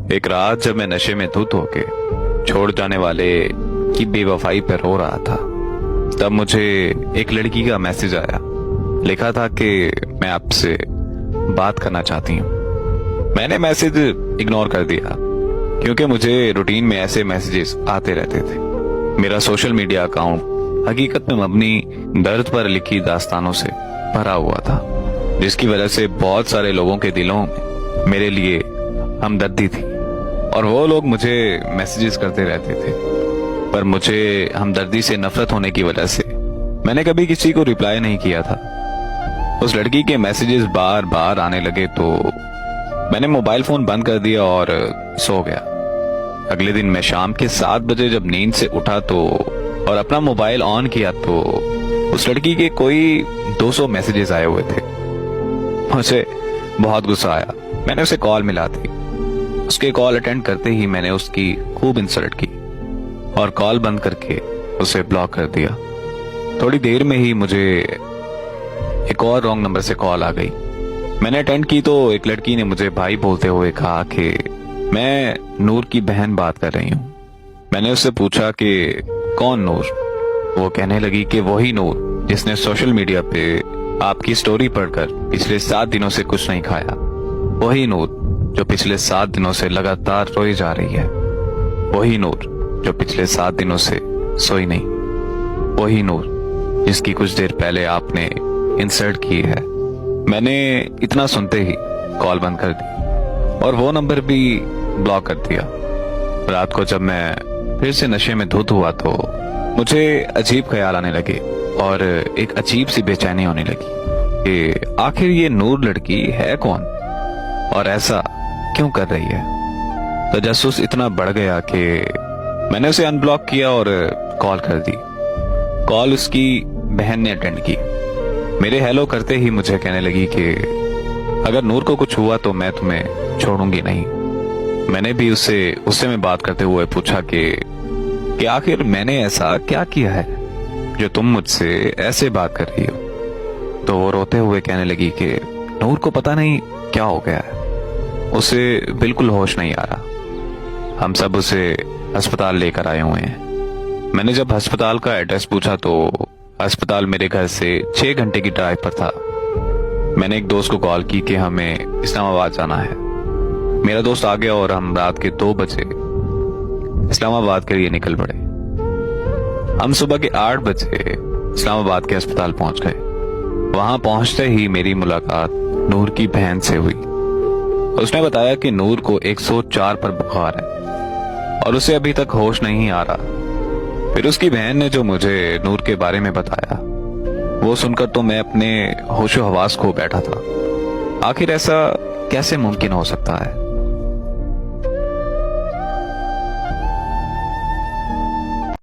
एक रात जब मैं नशे में धुत होके छोड़ जाने वाले की बेवफाई पर रो रहा था, तब मुझे एक लड़की का मैसेज आया। लिखा था कि मैं आपसे बात करना चाहती हूँ। मैंने मैसेज इग्नोर कर दिया क्योंकि मुझे रूटीन में ऐसे मैसेजेस आते रहते थे। मेरा सोशल मीडिया अकाउंट हकीकत में मबनी दर्द पर लिखी दास्तानों से भरा हुआ था, जिसकी वजह से बहुत सारे लोगों के दिलों में मेरे लिए हमदर्दी थी और वो लोग मुझे मैसेजेस करते रहते थे। पर मुझे हमदर्दी से नफरत होने की वजह से मैंने कभी किसी को रिप्लाई नहीं किया था। उस लड़की के मैसेजेस बार बार आने लगे तो मैंने मोबाइल फोन बंद कर दिया और सो गया। अगले दिन मैं शाम के 7 बजे जब नींद से उठा तो और अपना मोबाइल ऑन किया तो उस लड़की के कोई 200 मैसेजेस आए हुए थे। मुझे बहुत गुस्सा आया। मैंने उसे कॉल मिला दी। उसके कॉल अटेंड करते ही मैंने उसकी खूब इंसल्ट की और कॉल बंद करके उसे ब्लॉक कर दिया। थोड़ी देर में ही मुझे एक और रॉन्ग नंबर से कॉल आ गई। मैंने अटेंड की तो एक लड़की ने मुझे भाई बोलते हुए कहा कि मैं नूर की बहन बात कर रही हूँ। मैंने उससे पूछा कि कौन नूर? वो कहने लगी कि वही नूर जिसने सोशल मीडिया पे आपकी स्टोरी पढ़कर पिछले 7 दिनों से कुछ नहीं खाया। वही नूर जो पिछले 7 दिनों से लगातार रोई जा रही है। वही नूर जो पिछले 7 दिनों से सोई नहीं। वही नूर जिसकी कुछ देर पहले आपने इंसल्ट की है। मैंने इतना सुनते ही कॉल बंद कर दी और वो नंबर भी ब्लॉक कर दिया। रात को जब मैं फिर से नशे में धुत हुआ तो मुझे अजीब ख्याल आने लगे और एक अजीब सी बेचैनी होने लगी कि आखिर ये नूर लड़की है कौन और ऐसा क्यों कर रही है। तजस्सुस इतना बढ़ गया कि मैंने उसे अनब्लॉक किया और कॉल कर दी। कॉल उसकी बहन ने अटेंड की। मेरे हेलो करते ही मुझे कहने लगी कि अगर नूर को कुछ हुआ तो मैं तुम्हें छोड़ूंगी नहीं। मैंने भी उससे मैं बात करते हुए पूछा कि आखिर मैंने ऐसा क्या किया है जो तुम मुझसे ऐसे बात कर रही हो। तो वो रोते हुए कहने लगी कि नूर को पता नहीं क्या हो गया है, उसे बिल्कुल होश नहीं आ रहा। हम सब उसे अस्पताल लेकर आए हुए हैं। मैंने जब अस्पताल का एड्रेस पूछा तो अस्पताल मेरे घर से 6 घंटे की ड्राइव पर था। मैंने एक दोस्त को कॉल की कि हमें इस्लामाबाद जाना है। मेरा दोस्त आ गया और हम रात के 2 बजे इस्लामाबाद के लिए निकल पड़े। हम सुबह के 8 बजे इस्लामाबाद के अस्पताल पहुंच गए। वहां पहुंचते ही मेरी मुलाकात नूर की बहन से हुई। उसने बताया कि नूर को 104 पर बुखार है और उसे अभी तक होश नहीं आ रहा। फिर उसकी बहन ने जो मुझे नूर के बारे में बताया वो सुनकर तो मैं अपने होशो हवास खो बैठा था। आखिर ऐसा कैसे मुमकिन हो सकता है?